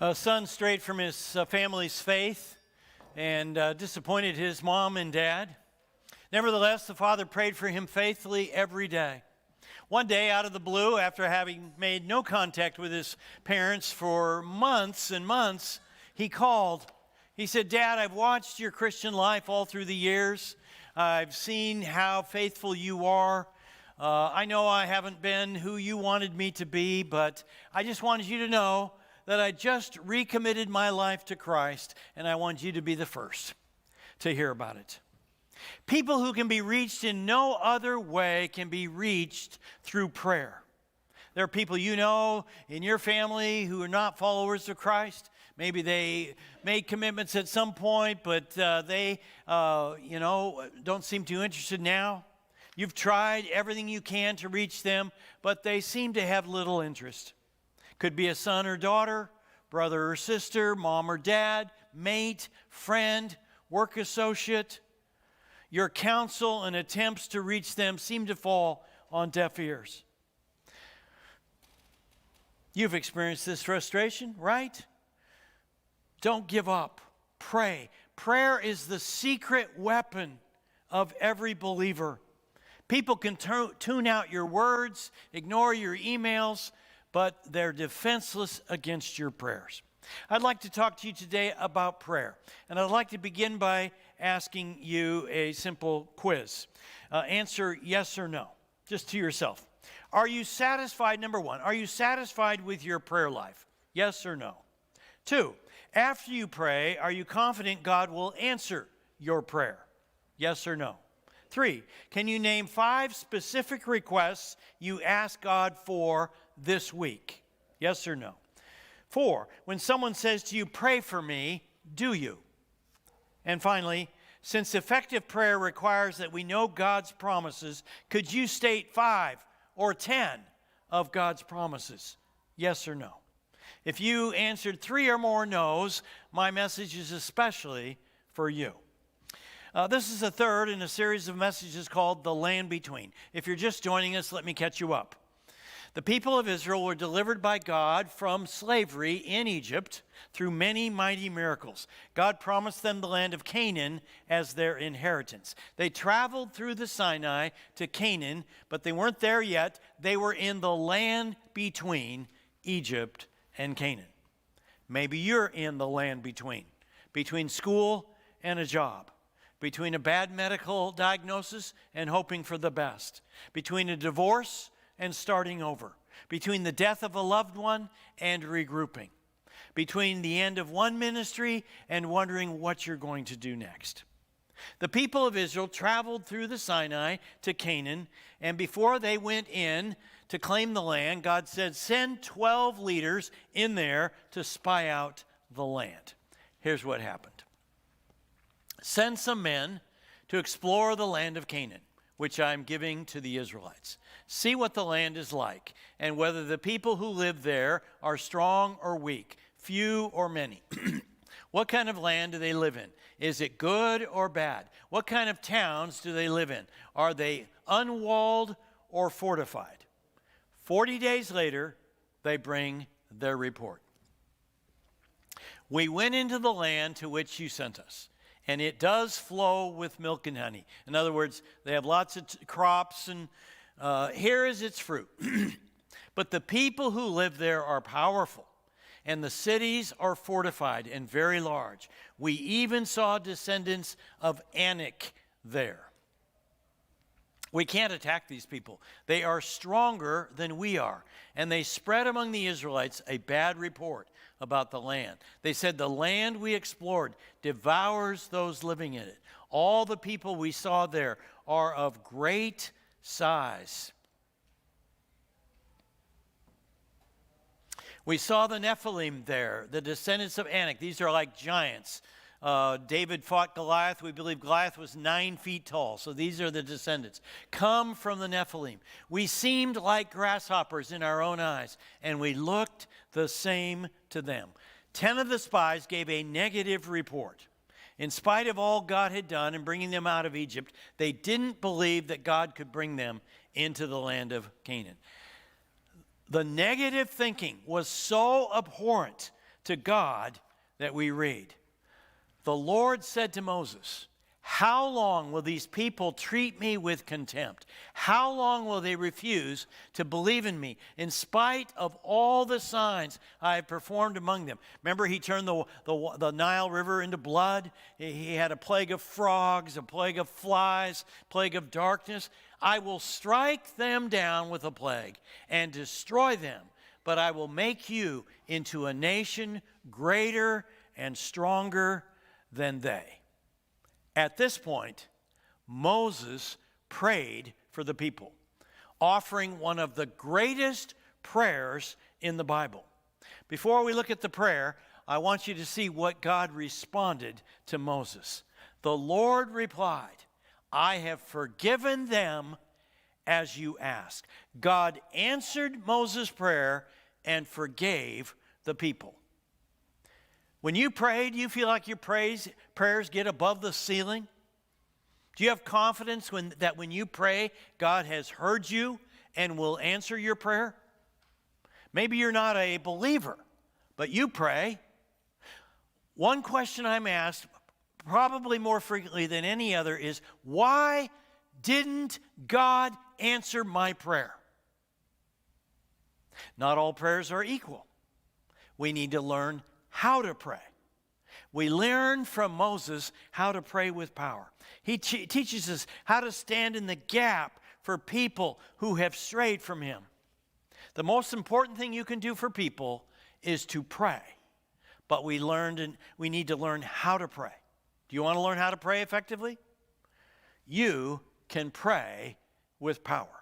A son strayed from his family's faith and disappointed his mom and dad. Nevertheless, the father prayed for him faithfully every day. One day, out of the blue, after having made no contact with his parents for months and months, he called. He said, "Dad, I've watched your Christian life all through the years. I've seen how faithful you are. I know I haven't been who you wanted me to be, but I just wanted you to know that I just recommitted my life to Christ, and I want you to be the first to hear about it." People who can be reached in no other way can be reached through prayer. There are people you know in your family who are not followers of Christ. Maybe they made commitments at some point, but they don't seem too interested now. You've tried everything you can to reach them, but they seem to have little interest. Could be a son or daughter, brother or sister, mom or dad, mate, friend, work associate. Your counsel and attempts to reach them seem to fall on deaf ears. You've experienced this frustration, right? Don't give up. Pray. Prayer is the secret weapon of every believer. People can tune out your words, ignore your emails, but they're defenseless against your prayers. I'd like to talk to you today about prayer. And I'd like to begin by asking you a simple quiz. Answer yes or no, just to yourself. Are you satisfied, number one, are you satisfied with your prayer life? Yes or no? 2, after you pray, are you confident God will answer your prayer? Yes or no? 3, can you name 5 specific requests you ask God for this week? Yes or no? 4, when someone says to you, "Pray for me," do you? And finally, since effective prayer requires that we know God's promises, could you state 5 or 10 of God's promises? Yes or no? If you answered 3 or more no's, my message is especially for you. This is the third in a series of messages called The Land Between. If you're just joining us, let me catch you up. The people of Israel were delivered by God from slavery in Egypt through many mighty miracles. God promised them the land of Canaan as their inheritance. They traveled through the Sinai to Canaan, but they weren't there yet. They were in the land between Egypt and Canaan. Maybe you're in the land between school and a job, between a bad medical diagnosis and hoping for the best, between a divorce and starting over, between the death of a loved one and regrouping, between the end of one ministry and wondering what you're going to do next. The people of Israel traveled through the Sinai to Canaan, and before they went in to claim the land, God said, "Send 12 leaders in there to spy out the land." Here's what happened. "Send some men to explore the land of Canaan, which I'm giving to the Israelites. See what the land is like, and whether the people who live there are strong or weak, few or many. What kind of land do they live in? Is it good or bad? What kind of towns do they live in? Are they unwalled or fortified?" 40 days later, they bring their report. "We went into the land to which you sent us, and it does flow with milk and honey." In other words, they have lots of crops, and here is its fruit. "But the people who live there are powerful, and the cities are fortified and very large. We even saw descendants of Anak there. We can't attack these people. They are stronger than we are." And they spread among the Israelites a bad report about the land. They said, "The land we explored devours those living in it. All the people we saw there are of great size. We saw the Nephilim there, the descendants of Anak." These are like giants. David fought Goliath. We believe Goliath was 9 feet tall. So these are the descendants. "Come from the Nephilim. We seemed like grasshoppers in our own eyes, and we looked the same to them." 10 of the spies gave a negative report. In spite of all God had done in bringing them out of Egypt, they didn't believe that God could bring them into the land of Canaan. The negative thinking was so abhorrent to God that we read. The Lord said to Moses, "How long will these people treat me with contempt? How long will they refuse to believe in me in spite of all the signs I have performed among them?" Remember, he turned the Nile River into blood. He had a plague of frogs, a plague of flies, plague of darkness. "I will strike them down with a plague and destroy them, but I will make you into a nation greater and stronger than they." At this point, Moses prayed for the people, offering one of the greatest prayers in the Bible. Before we look at the prayer, I want you to see what God responded to Moses. The Lord replied, "I have forgiven them as you asked." God answered Moses' prayer and forgave the people. When you pray, do you feel like your prayers get above the ceiling? Do you have confidence that when you pray, God has heard you and will answer your prayer? Maybe you're not a believer, but you pray. One question I'm asked, probably more frequently than any other, is, why didn't God answer my prayer? Not all prayers are equal. We need to learn how to pray. We learn from Moses how to pray with power. He teaches us how to stand in the gap for people who have strayed from him. The most important thing you can do for people is to pray. But we need to learn how to pray. Do you want to learn how to pray effectively? You can pray with power.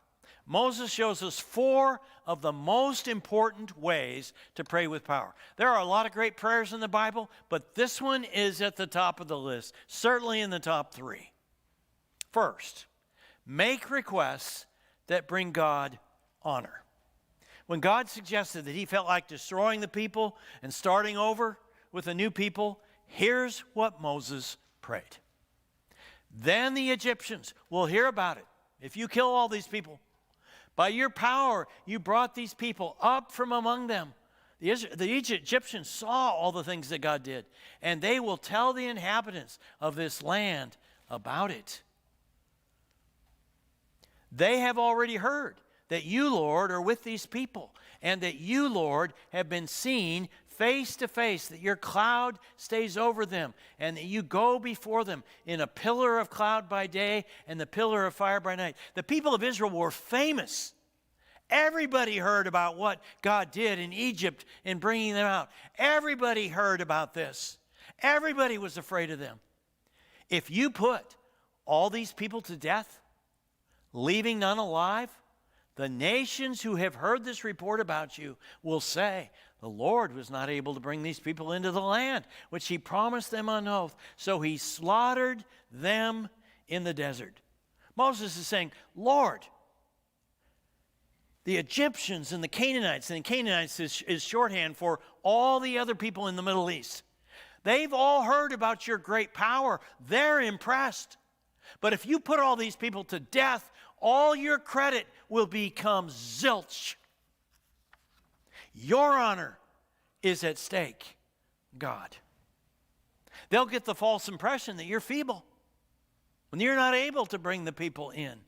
Moses shows us 4 of the most important ways to pray with power. There are a lot of great prayers in the Bible, but this one is at the top of the list, certainly in the top 3. First, make requests that bring God honor. When God suggested that he felt like destroying the people and starting over with a new people, here's what Moses prayed. "Then the Egyptians will hear about it. If you kill all these people, by your power, you brought these people up from among them." The Egyptians saw all the things that God did, and they will tell the inhabitants of this land about it. "They have already heard that you, Lord, are with these people, and that you, Lord, have been seen face to face, that your cloud stays over them, and that you go before them in a pillar of cloud by day and the pillar of fire by night." The people of Israel were famous. Everybody heard about what God did in Egypt in bringing them out. Everybody heard about this. Everybody was afraid of them. If you put all these people to death, leaving none alive, the nations who have heard this report about you will say, "The Lord was not able to bring these people into the land, which he promised them on oath, so he slaughtered them in the desert." Moses is saying, "Lord, the Egyptians and the Canaanites," and Canaanites is shorthand for all the other people in the Middle East, "they've all heard about your great power. They're impressed. But if you put all these people to death, all your credit will become zilch. Your honor is at stake, God." They'll get the false impression that you're feeble when you're not able to bring the people in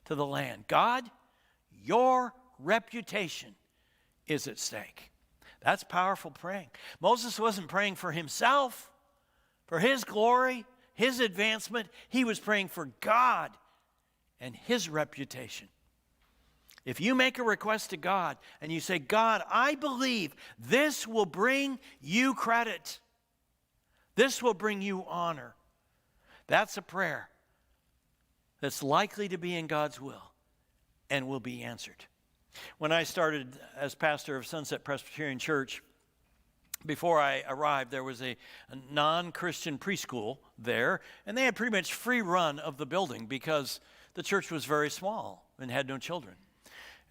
to the land. God, your reputation is at stake. That's powerful praying. Moses wasn't praying for himself, for his glory, his advancement. He was praying for God and his reputation. If you make a request to God and you say, "God, I believe this will bring you credit. This will bring you honor," that's a prayer that's likely to be in God's will and will be answered. When I started as pastor of Sunset Presbyterian Church, before I arrived, there was a non-Christian preschool there, and they had pretty much free run of the building because the church was very small and had no children.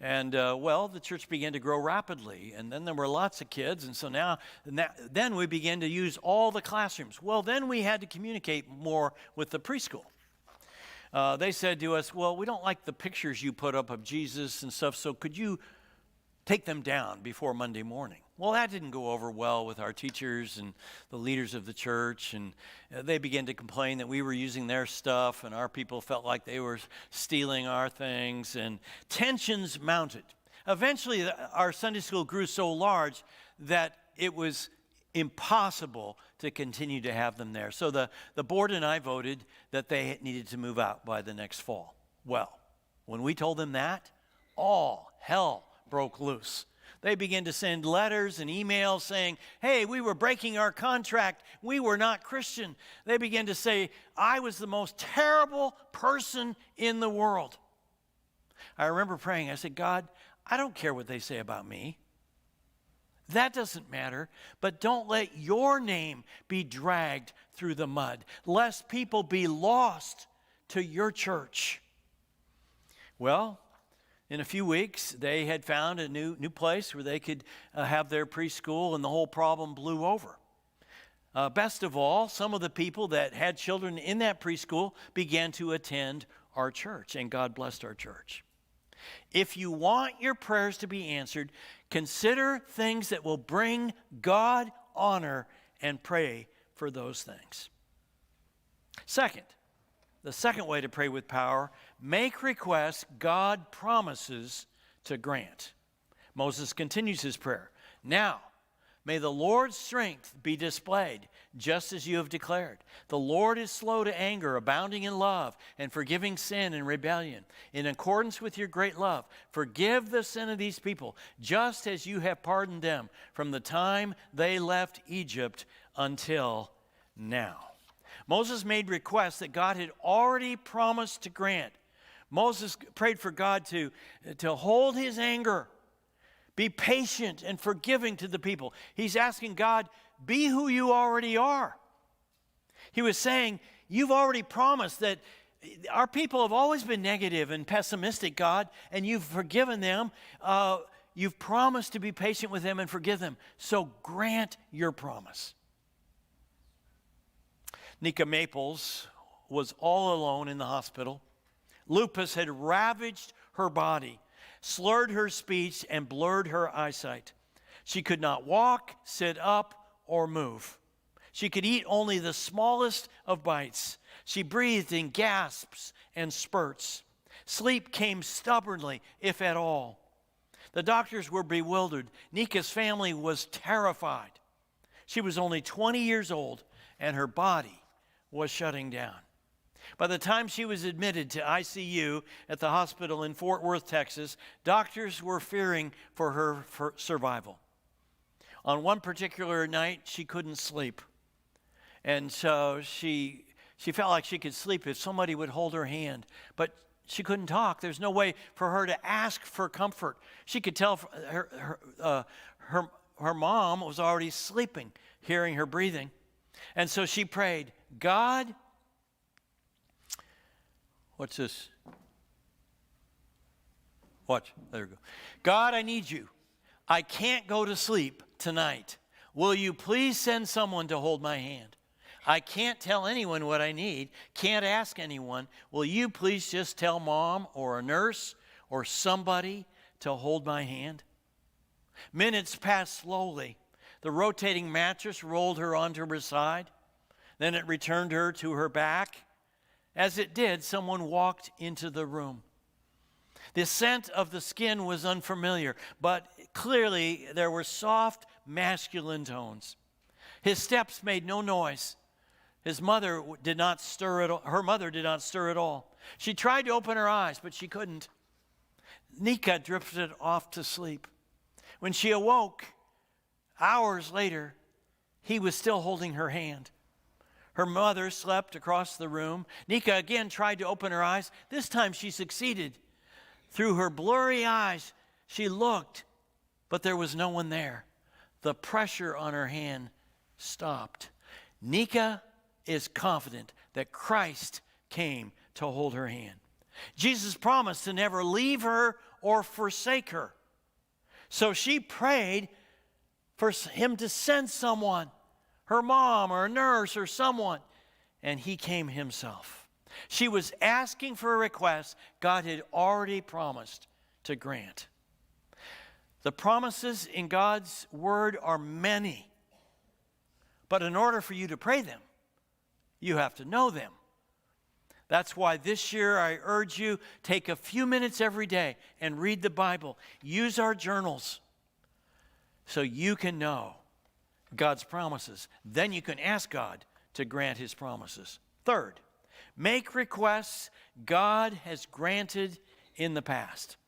And, the church began to grow rapidly, and then there were lots of kids, and so then we began to use all the classrooms. Well, then we had to communicate more with the preschool. They said to us, "Well, we don't like the pictures you put up of Jesus and stuff, so could you take them down before Monday morning. Well, that didn't go over well with our teachers and the leaders of the church, and they began to complain that we were using their stuff, and our people felt like they were stealing our things, and tensions mounted. Eventually, our Sunday school grew so large that it was impossible to continue to have them there. So the board and I voted that they needed to move out by the next fall. Well, when we told them that, all hell broke loose. They began to send letters and emails saying, hey, we were breaking our contract. We were not Christian. They began to say, I was the most terrible person in the world. I remember praying. I said, God, I don't care what they say about me. That doesn't matter. But don't let your name be dragged through the mud, lest people be lost to your church. Well, in a few weeks, they had found a new place where they could have their preschool, and the whole problem blew over. Best of all, some of the people that had children in that preschool began to attend our church, and God blessed our church. If you want your prayers to be answered, consider things that will bring God honor and pray for those things. Second, the second way to pray with power, make requests God promises to grant. Moses continues his prayer. Now, may the Lord's strength be displayed, just as you have declared. The Lord is slow to anger, abounding in love, and forgiving sin and rebellion. In accordance with your great love, forgive the sin of these people, just as you have pardoned them from the time they left Egypt until now. Moses made requests that God had already promised to grant. Moses prayed for God to hold his anger, be patient and forgiving to the people. He's asking God, be who you already are. He was saying, you've already promised that our people have always been negative and pessimistic, God, and you've forgiven them. You've promised to be patient with them and forgive them. So grant your promise. Nika Maples was all alone in the hospital. Lupus had ravaged her body, slurred her speech, and blurred her eyesight. She could not walk, sit up, or move. She could eat only the smallest of bites. She breathed in gasps and spurts. Sleep came stubbornly, if at all. The doctors were bewildered. Nika's family was terrified. She was only 20 years old, and her body was shutting down. By the time she was admitted to ICU at the hospital in Fort Worth, Texas, doctors were fearing for her survival. On one particular night, she couldn't sleep. And so she felt like she could sleep if somebody would hold her hand. But she couldn't talk. There's no way for her to ask for comfort. She could tell her mom was already sleeping, hearing her breathing. And so she prayed, God, what's this? Watch, there we go. God, I need you. I can't go to sleep tonight. Will you please send someone to hold my hand? I can't tell anyone what I need, can't ask anyone. Will you please just tell mom or a nurse or somebody to hold my hand? Minutes passed slowly. The rotating mattress rolled her onto her side. Then it returned her to her back. As it did, someone walked into the room. The scent of the skin was unfamiliar, but clearly there were soft, masculine tones. His steps made no noise. His mother did not stir at all. Her mother did not stir at all. She tried to open her eyes, but she couldn't. Nika drifted off to sleep. When she awoke, hours later, he was still holding her hand. Her mother slept across the room. Nika again tried to open her eyes. This time she succeeded. Through her blurry eyes, she looked, but there was no one there. The pressure on her hand stopped. Nika is confident that Christ came to hold her hand. Jesus promised to never leave her or forsake her. So she prayed for him to send someone, her mom or a nurse or someone, and he came himself. She was asking for a request God had already promised to grant. The promises in God's word are many. But in order for you to pray them, you have to know them. That's why this year I urge you, take a few minutes every day and read the Bible. Use our journals so you can know God's promises. Then you can ask God to grant his promises. Third, make requests God has granted in the past.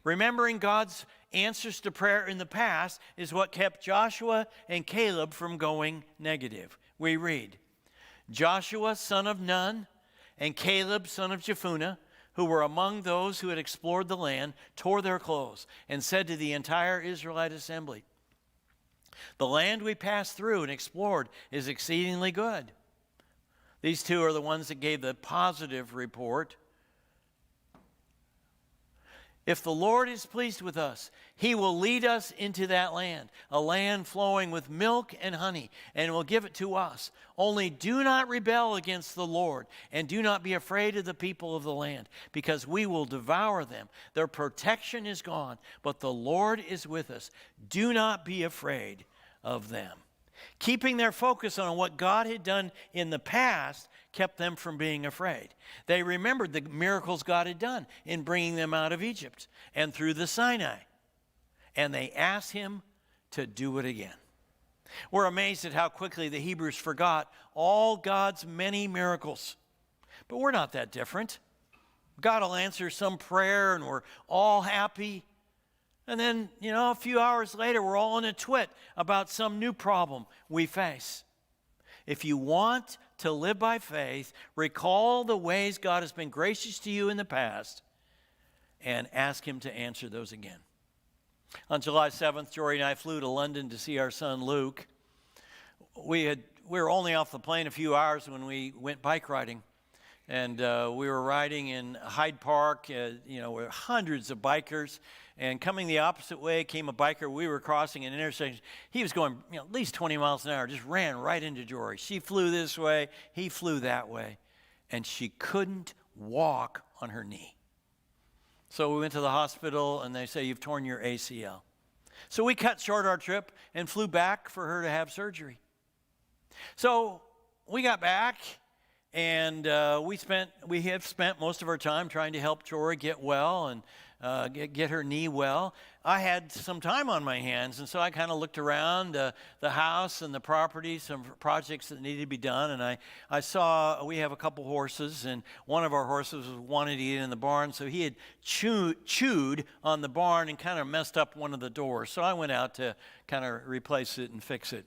Remembering God's answers to prayer in the past is what kept Joshua and Caleb from going negative. We read, Joshua, son of Nun, and Caleb, son of Jephunneh, who were among those who had explored the land, tore their clothes and said to the entire Israelite assembly, the land we passed through and explored is exceedingly good. These two are the ones that gave the positive report. If the Lord is pleased with us, he will lead us into that land, a land flowing with milk and honey, and will give it to us. Only do not rebel against the Lord, and do not be afraid of the people of the land, because we will devour them. Their protection is gone, but the Lord is with us. Do not be afraid of them. Keeping their focus on what God had done in the past kept them from being afraid. They remembered the miracles God had done in bringing them out of Egypt and through the Sinai. And they asked him to do it again. We're amazed at how quickly the Hebrews forgot all God's many miracles. But we're not that different. God will answer some prayer and we're all happy. And then, a few hours later, we're all in a twit about some new problem we face. If you want to live by faith, recall the ways God has been gracious to you in the past and ask him to answer those again. On July 7th, Jory and I flew to London to see our son Luke. We were only off the plane a few hours when we went bike riding. And we were riding in Hyde Park, with hundreds of bikers. And coming the opposite way came a biker. We were crossing an intersection. He was going at least 20 miles an hour, just ran right into Jory. She flew this way, he flew that way. And she couldn't walk on her knee. So we went to the hospital and they say, you've torn your ACL. So we cut short our trip and flew back for her to have surgery. So we got back. And we have spent most of our time trying to help Jory get well and get her knee well. I had some time on my hands, and so I kind of looked around the house and the property, some projects that needed to be done. And I saw we have a couple horses, and one of our horses wanted to eat in the barn, so he had chewed on the barn and kind of messed up one of the doors. So I went out to kind of replace it and fix it.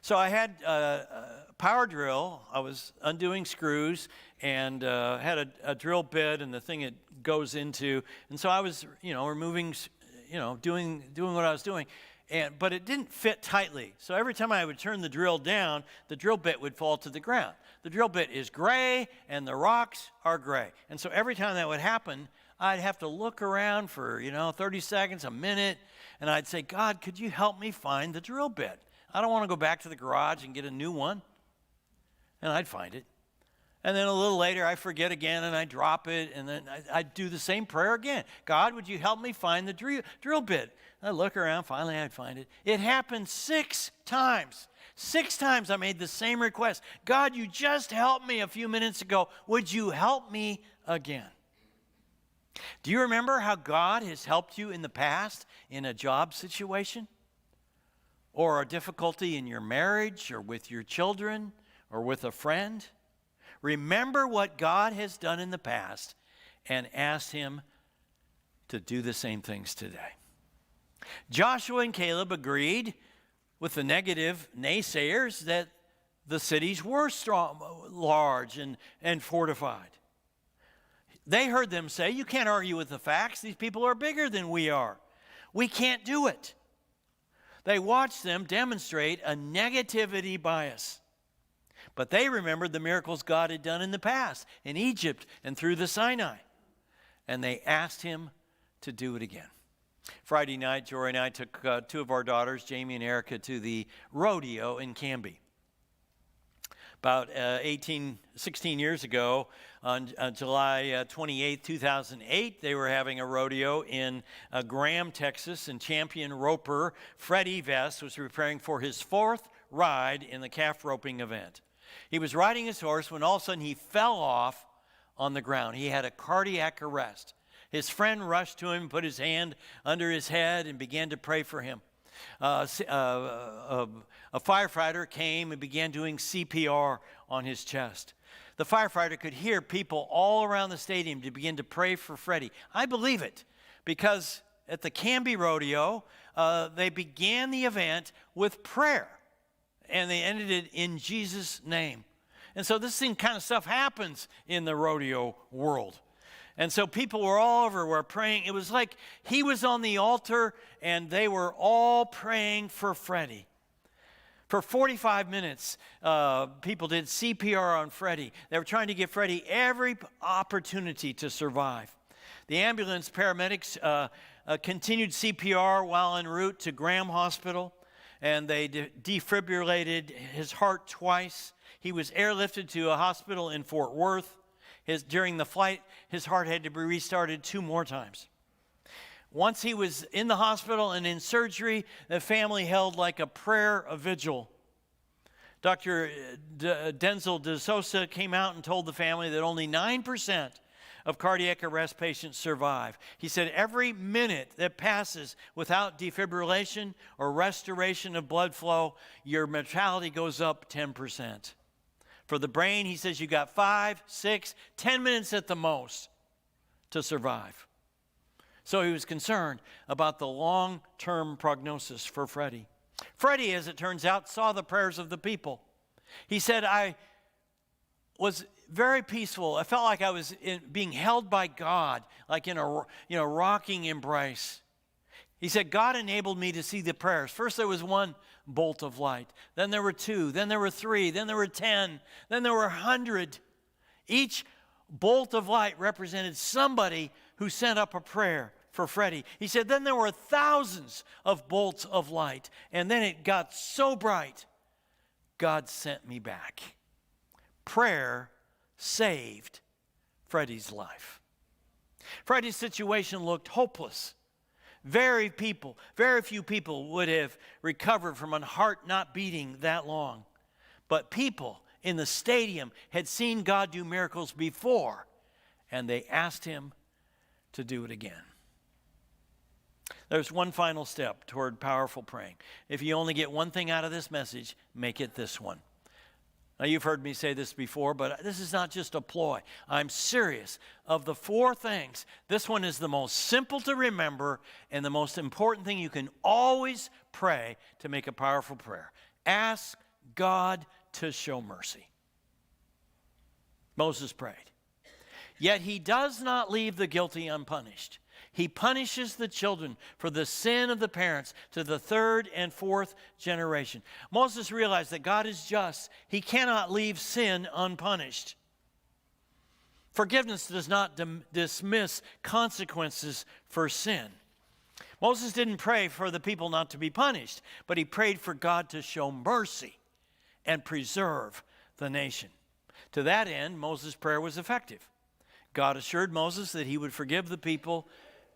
So I had a power drill. I was undoing screws and had a drill bit and the thing it goes into. And so I was, removing, doing what I was doing. But it didn't fit tightly. So every time I would turn the drill down, the drill bit would fall to the ground. The drill bit is gray and the rocks are gray. And so every time that would happen, I'd have to look around for, 30 seconds, a minute. And I'd say, God, could you help me find the drill bit? I don't want to go back to the garage and get a new one. And I'd find it. And then a little later, I forget again, and I drop it, and then I'd do the same prayer again. God, would you help me find the drill bit? And I look around, finally I'd find it. It happened 6 times. 6 times I made the same request. God, you just helped me a few minutes ago. Would you help me again? Do you remember how God has helped you in the past in a job situation? Or a difficulty in your marriage, or with your children, or with a friend? Remember what God has done in the past and ask him to do the same things today. Joshua and Caleb agreed with the negative naysayers that the cities were strong, large, and fortified. They heard them say, you can't argue with the facts. These people are bigger than we are. We can't do it. They watched them demonstrate a negativity bias. But they remembered the miracles God had done in the past, in Egypt and through the Sinai. And they asked him to do it again. Friday night, Jory and I took 2 of our daughters, Jamie and Erica, to the rodeo in Canby. About 16 years ago, on July 28, 2008, they were having a rodeo in Graham, Texas, and champion roper Freddie Vest was preparing for his 4th ride in the calf roping event. He was riding his horse when all of a sudden he fell off on the ground. He had a cardiac arrest. His friend rushed to him, put his hand under his head, and began to pray for him. A firefighter came and began doing CPR on his chest. The firefighter could hear people all around the stadium to begin to pray for Freddie. I believe it, because at the Canby Rodeo, they began the event with prayer, and they ended it in Jesus' name. And so this kind of stuff happens in the rodeo world. And so people were all over, were praying. It was like he was on the altar, and they were all praying for Freddie. For 45 minutes, people did CPR on Freddie. They were trying to give Freddie every opportunity to survive. The ambulance paramedics continued CPR while en route to Graham Hospital, and they defibrillated his heart twice. He was airlifted to a hospital in Fort Worth. During the flight, his heart had to be restarted 2 more times. Once he was in the hospital and in surgery, the family held like a prayer, a vigil. Dr. Denzel DeSosa came out and told the family that only 9% of cardiac arrest patients survive. He said every minute that passes without defibrillation or restoration of blood flow, your mortality goes up 10%. For the brain, he says you got 5, 6, 10 minutes at the most to survive. So he was concerned about the long-term prognosis for Freddie. Freddie, as it turns out, saw the prayers of the people. He said, I was very peaceful. I felt like I was being held by God, like in a rocking embrace. He said, God enabled me to see the prayers. First there was 1 bolt of light. Then there were 2. Then there were 3. Then there were 10. Then there were 100. Each bolt of light represented somebody who sent up a prayer for Freddie. He said, then there were thousands of bolts of light. And then it got so bright, God sent me back. Prayer saved Freddie's life. Freddie's situation looked hopeless. Very few people would have recovered from a heart not beating that long. But people in the stadium had seen God do miracles before, and they asked him to do it again. There's one final step toward powerful praying. If you only get one thing out of this message, make it this one. Now, you've heard me say this before, but this is not just a ploy. I'm serious. Of the 4 things, this one is the most simple to remember and the most important thing you can always pray to make a powerful prayer. Ask God to show mercy. Moses prayed. Yet he does not leave the guilty unpunished. He punishes the children for the sin of the parents to the 3rd and 4th generation. Moses realized that God is just. He cannot leave sin unpunished. Forgiveness does not dismiss consequences for sin. Moses didn't pray for the people not to be punished, but he prayed for God to show mercy and preserve the nation. To that end, Moses' prayer was effective. God assured Moses that he would forgive the people.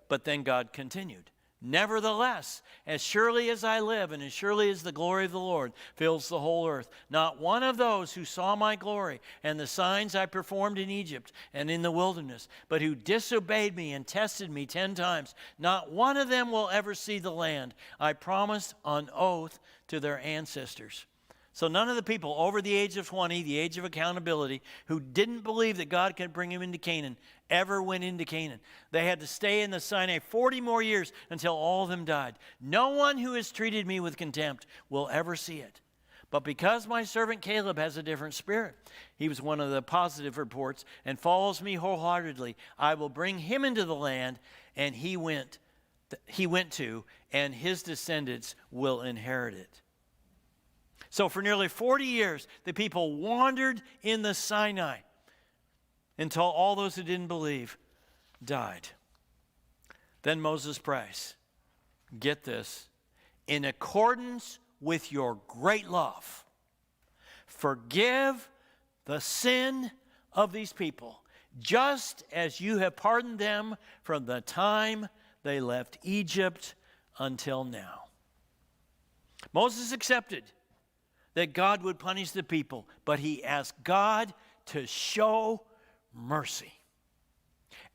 But then God continued, nevertheless, as surely as I live and as surely as the glory of the Lord fills the whole earth, not one of those who saw my glory and the signs I performed in Egypt and in the wilderness, but who disobeyed me and tested me 10 times, not one of them will ever see the land I promised on oath to their ancestors. So none of the people over the age of 20, the age of accountability, who didn't believe that God could bring him into Canaan, ever went into Canaan. They had to stay in the Sinai 40 more years until all of them died. No one who has treated me with contempt will ever see it. But because my servant Caleb has a different spirit, he was one of the positive reports, and follows me wholeheartedly, I will bring him into the land, and he went to, and his descendants will inherit it. So for nearly 40 years, the people wandered in the Sinai until all those who didn't believe died. Then Moses prays, get this, in accordance with your great love, forgive the sin of these people, just as you have pardoned them from the time they left Egypt until now. Moses accepted that God would punish the people, but he asked God to show mercy.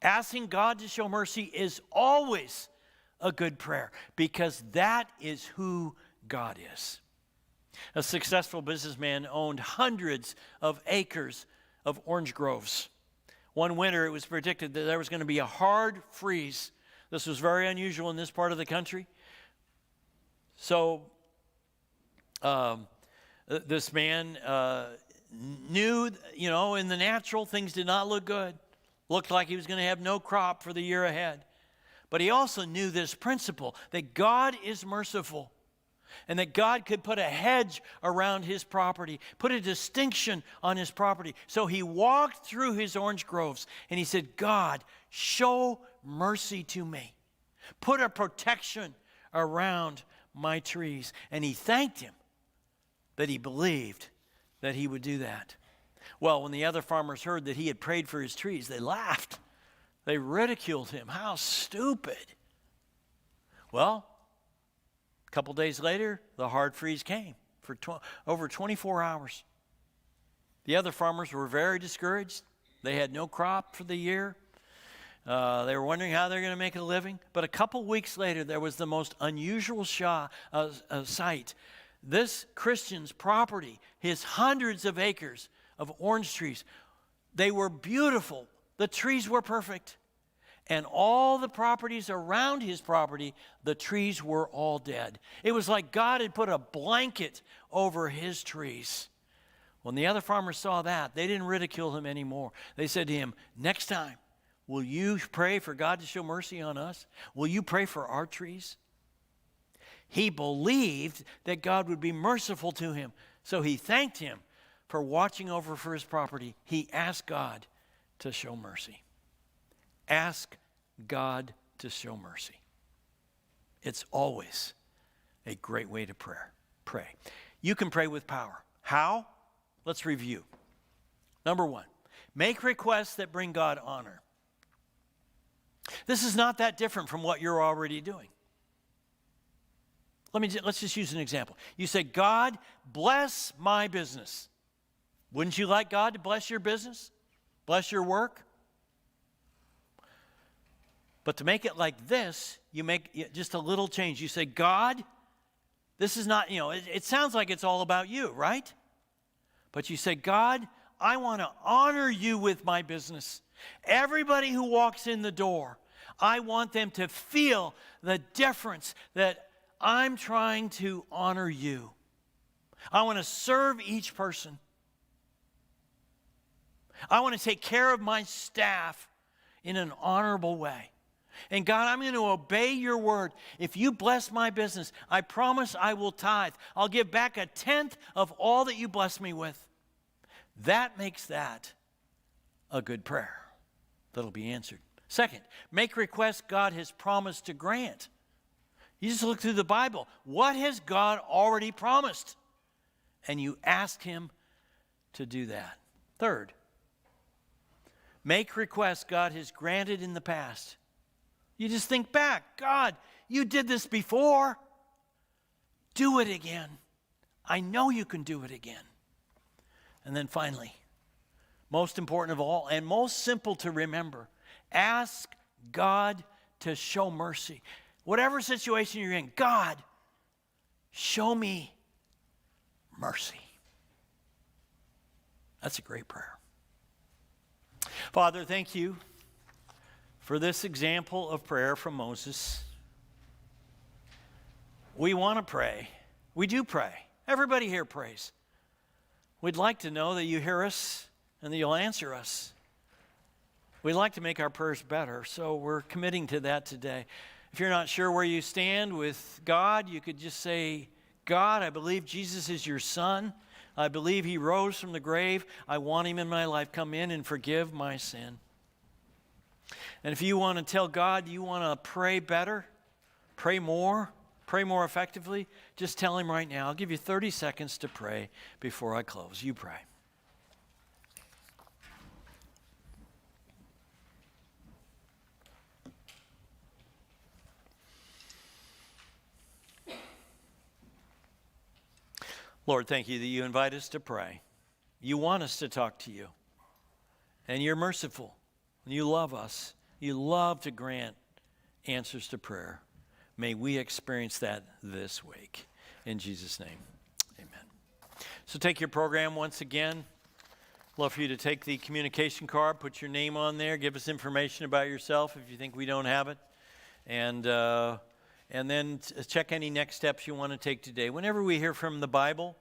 Asking God to show mercy is always a good prayer, because that is who God is. A successful businessman owned hundreds of acres of orange groves. One winter, it was predicted that there was going to be a hard freeze. This was very unusual in this part of the country. So this man knew, in the natural, things did not look good. Looked like he was going to have no crop for the year ahead. But he also knew this principle, that God is merciful, and that God could put a hedge around his property, put a distinction on his property. So he walked through his orange groves, and he said, God, show mercy to me. Put a protection around my trees. And he thanked him that he believed that he would do that. Well, when the other farmers heard that he had prayed for his trees, they laughed. They ridiculed him. How stupid. Well, a couple days later, the hard freeze came for over 24 hours. The other farmers were very discouraged. They had no crop for the year. They were wondering how they're going to make a living. But a couple weeks later, there was the most unusual sight. This Christian's property, his hundreds of acres of orange trees, they were beautiful. The trees were perfect. And all the properties around his property, the trees were all dead. It was like God had put a blanket over his trees. When the other farmers saw that, they didn't ridicule him anymore. They said to him, next time, will you pray for God to show mercy on us? Will you pray for our trees? He believed that God would be merciful to him. So he thanked him for watching over for his property. He asked God to show mercy. Ask God to show mercy. It's always a great way to pray. You can pray with power. How? Let's review. Number one, make requests that bring God honor. This is not that different from what you're already doing. Let's just use an example. You say, God, bless my business. Wouldn't you like God to bless your business? Bless your work? But to make it like this, you make just a little change. You say, God, this is not, it sounds like it's all about you, right? But you say, God, I want to honor you with my business. Everybody who walks in the door, I want them to feel the difference that I'm trying to honor you. I want to serve each person. I want to take care of my staff in an honorable way. And God, I'm going to obey your word. If you bless my business, I promise I will tithe. I'll give back 1/10 of all that you bless me with. That makes that a good prayer that'll be answered. Second, make requests God has promised to grant. You just look through the Bible. What has God already promised? And you ask him to do that. Third, make requests God has granted in the past. You just think back. God, you did this before. Do it again. I know you can do it again. And then finally, most important of all and most simple to remember, ask God to show mercy. Whatever situation you're in, God, show me mercy. That's a great prayer. Father, thank you for this example of prayer from Moses. We want to pray. We do pray. Everybody here prays. We'd like to know that you hear us and that you'll answer us. We'd like to make our prayers better, so we're committing to that today. If you're not sure where you stand with God, you could just say, God, I believe Jesus is your son. I believe he rose from the grave. I want him in my life. Come in and forgive my sin. And if you want to tell God you want to pray better, pray more effectively, just tell him right now. I'll give you 30 seconds to pray before I close. You pray. Lord, thank you that you invite us to pray. You want us to talk to you. And you're merciful. You love us. You love to grant answers to prayer. May we experience that this week. In Jesus' name, amen. So take your program once again. Love for you to take the communication card, put your name on there, give us information about yourself if you think we don't have it. And then check any next steps you want to take today. Whenever we hear from the Bible,